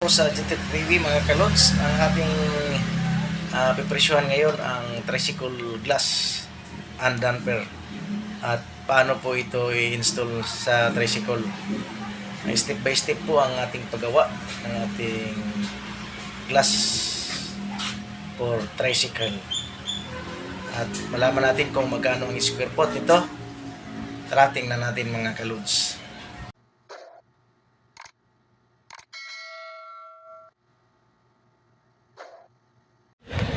Sa GT TV mga kalods, ang ating pipresyohan ngayon ang tricycle glass and damper at paano po ito i-install sa tricycle. Step by step po ang ating paggawa ng ating glass for tricycle at malaman natin kung magkano ang square foot ito. Tara tingnan natin mga kalods.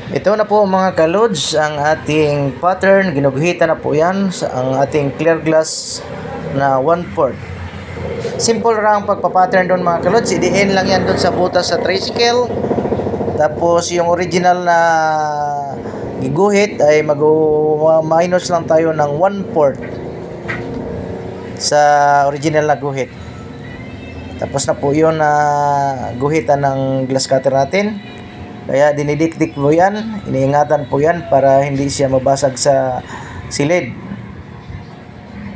Ito na po mga kalods ang ating pattern. Ginuguhitan na po yan sa ang ating clear glass na 1/4. Simple lang pagpa-pattern doon mga kalods. Idiin lang yan doon sa butas sa tricycle. Tapos yung original na giguhit ay mag-minus lang tayo ng 1/4 sa original na guhit. Tapos na po yun na guhitan ng glass cutter natin. Kaya dinidikdik po yan, iniingatan po yan para hindi siya mabasag sa silid.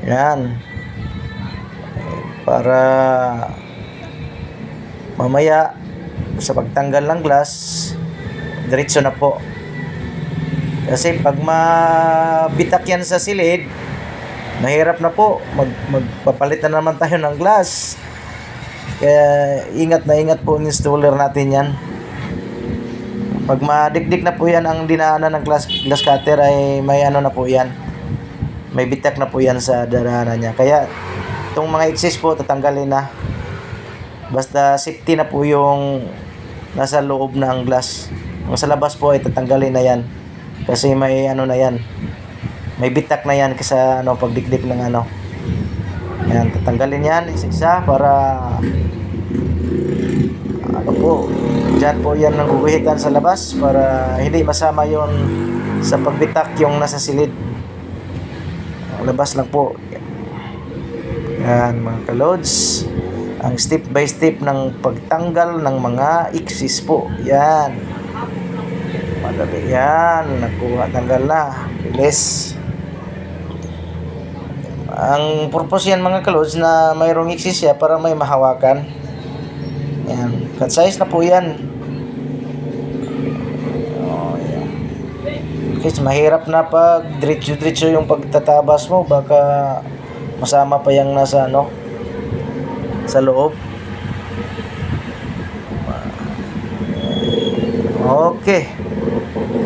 Yan. Para mamaya sa pagtanggal ng glass, diretso na po. Kasi pag mabitak yan sa silid, mahirap na po. Magpapalit na naman tayo ng glass. Kaya ingat na ingat po ang installer natin yan. Pag madikdik na po yan ang dinaanan ng glass cutter ay may ano na po yan. May bitak na po yan sa daraanan niya. Kaya itong mga excess po tatanggalin na. Basta safety na po yung nasa loob ng glass. Kung sa labas po ay tatanggalin na yan. Kasi may ano na yan. May bitak na yan kasi ano pagdikdik ng ano. Yan, tatanggalin yan isa-isa para ano po, dyan po yan ang guguhitan sa labas para hindi masama yon sa pagbitak yung nasa silid. Labas lang po. Yan mga kalods, ang step by step ng pagtanggal ng mga excess po. Yan, madali yan, nakuha, tanggal na, bilis. Ang purpose yan mga kalods na mayroong excess siya para may mahawakan. Yan, cut size na po yan. Oh, yan. Kasi mahirap na pag diretso yung pagtatabas mo, baka masama pa yung nasa ano sa loob. Okay.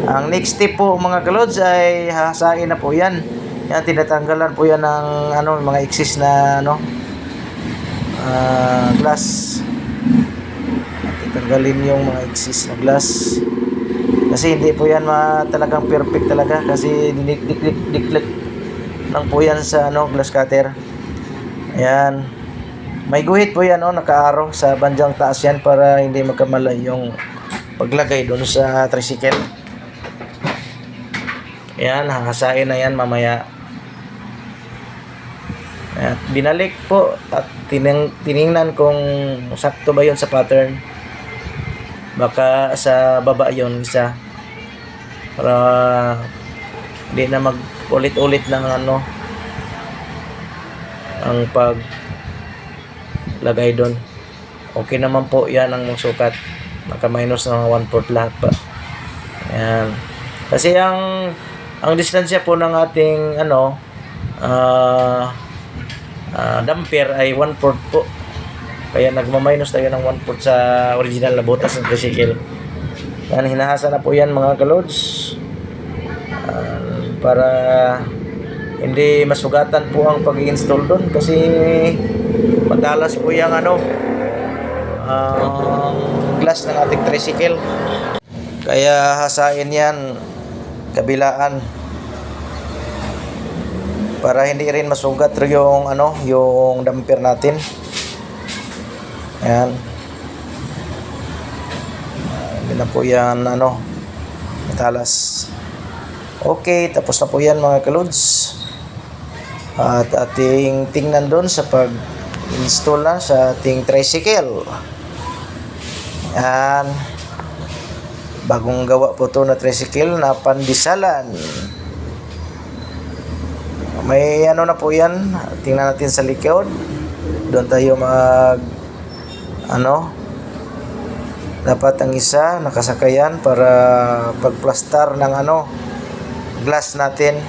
Ang next step po mga kalods ay hahasain na po yan. Yan, tinatanggalan po yan ng ano, mga excess na ano glass. Tanggalin yung mga excess na glass kasi hindi po yan talagang perfect talaga kasi diniklik lang po yan sa ano glass cutter. Ayan, may guhit po yan naka-arrow sa bandang taas yan para hindi magkamalay yung paglagay doon sa tricycle. Ayan, hahasain na yan mamaya. At binalik po at tiningnan kung sakto ba yun sa pattern. Baka sa baba yon isa para hindi na mag-ulit-ulit ng ano ang paglagay doon. Okay naman po yan ang sukat. Naka minus ng 1/4 lahat pa. Ayan. Kasi ang distansya po ng ating ano damper ay 1/4 po. Kaya nagma-minus tayo ng 1/4 sa original na butas ng tricycle. Yan, hinahasa na po yan mga kalods. Para hindi masugatan po ang pag-install doon kasi matalas po yung ano glass ng ating tricycle. Kaya hasain yan kabilaan para hindi rin masugat yung ano yung damper natin. Ayan. Hindi na po yan ano matalas. Okay, tapos na po yan mga kalods. At ating tingnan doon sa pag-install na sa ating tricycle. Ayan. Bagong gawa po to na tricycle na pandisalan. May ano na po yan. Tingnan natin sa likod. Doon tayo Dapat ang isa nakasakayan para pagplastar ng glass natin.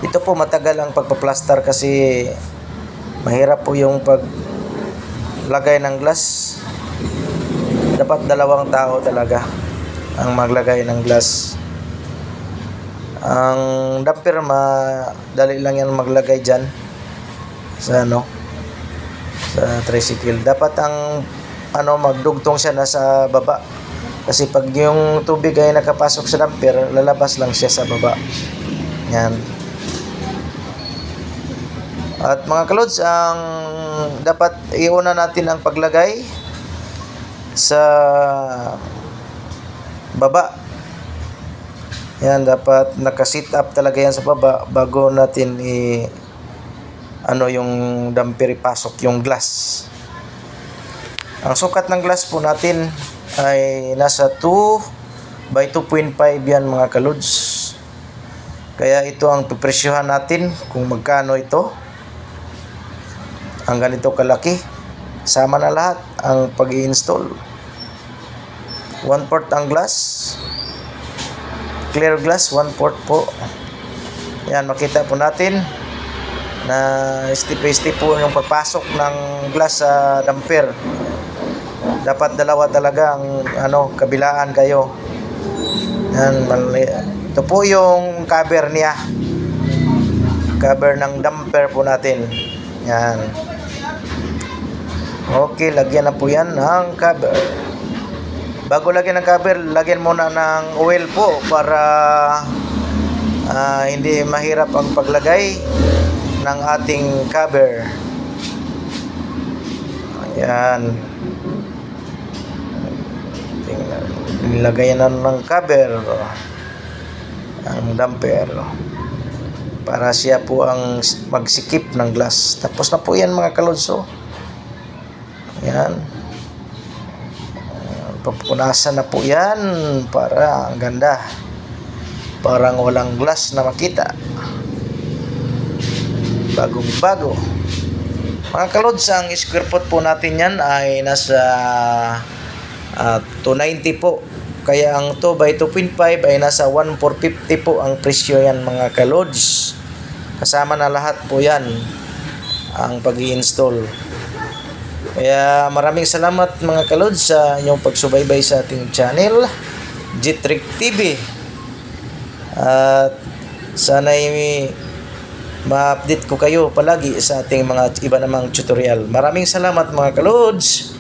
Ito po matagal ang pagpaplastar kasi mahirap po yung paglagay ng glass. Dapat 2 tao talaga ang maglagay ng glass. Ang damper madali lang yan maglagay dyan sa sa tricycle. Dapat ang magdugtong siya nasa baba. Kasi pag yung tubig ay nakapasok sa damper, lalabas lang siya sa baba. Yan. At mga kalods, ang dapat iuna natin ang paglagay sa baba. Yan, dapat naka-sit up talaga yan sa baba bago natin yung damper ipasok yung glass. Ang sukat ng glass po natin ay nasa 2 by 2.5 yan mga kalods. Kaya ito ang pipresyohan natin kung magkano ito. Ang ganito kalaki. Sama na lahat ang pag-i-install. 1/4 ang glass. Clear glass, 1/4 po. Yan, makita po natin na step-step po yung pagpasok ng glass sa damper. Dapat 2 talaga ang kabilaan kayo. Yan, ito po yung cover niya. Cover ng damper po natin. Yan. Okay, lagyan na po yan ng cover. Bago lagyan ng cover, lagyan muna ng oil po para hindi mahirap ang paglagay ng ating cover. Ayan. Nilagay na ng cover ang damper para siya po ang magsikip ng glass. Tapos na po yan mga kalodso. Yan. Papunasan na po yan para ang ganda. Parang walang glass na makita. Bagong bago. Mga kalods, ang square foot po natin yan ay nasa 290 po. Kaya ang 2 by 2.5 ay nasa 1,450 po ang presyo yan mga kalods. Kasama na lahat po yan ang pag-i-install. Kaya maraming salamat mga kalods sa inyong pagsubaybay sa ating channel, Jitrick TV. At sana'y ma-update ko kayo palagi sa ating mga iba namang tutorial. Maraming salamat mga kalods.